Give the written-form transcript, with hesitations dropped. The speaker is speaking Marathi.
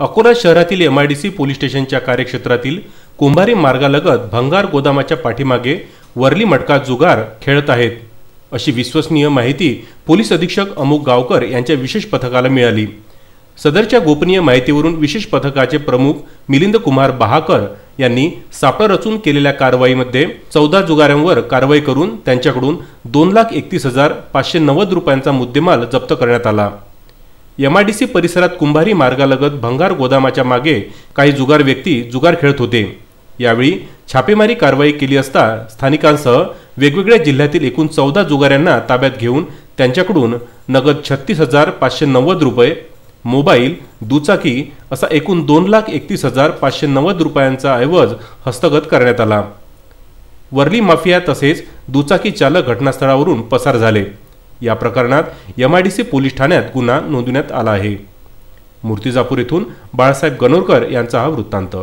अकोला शहरातील एमआयडीसी पोलीस स्टेशनच्या कार्यक्षेत्रातील कुंभारी मार्गालगत भंगार गोदामाच्या पाठीमागे वर्ली मटका जुगार खेळत आहेत अशी विश्वसनीय माहिती पोलीस अधीक्षक अमुक गावकर यांच्या विशेष पथकाला मिळाली। सदरच्या गोपनीय माहितीवरून विशेष पथकाचे प्रमुख मिलिंद कुमार बहाकर यांनी सापळा रचून केलेल्या कारवाईमध्ये 14 जुगाऱ्यांवर कारवाई करून त्यांच्याकडून 2,31,590 रुपयांचा मुद्देमाल जप्त करण्यात आला। एमआयडीसी परिसरात कुंभारी मार्गालगत भंगार गोदामाच्या मागे काही जुगार व्यक्ती जुगार खेळत होते। यावेळी छापेमारी कारवाई केली असता स्थानिकांसह वेगवेगळ्या जिल्ह्यातील एकूण 14 जुगाऱ्यांना ताब्यात घेऊन त्यांच्याकडून नगद 36,590 रुपये, मोबाईल, दुचाकी असा एकूण 2,31,590 रुपयांचा ऐवज हस्तगत करण्यात आला। वर्ली माफिया तसेच दुचाकी चालक घटनास्थळावरून पसार झाले। या प्रकरणात एमआयडीसी पोलीस ठाण्यात गुन्हा नोंदवण्यात आला आहे। मूर्तिजापूर येथून बाळासाहेब गणोरकर यांचा हा वृत्तांत।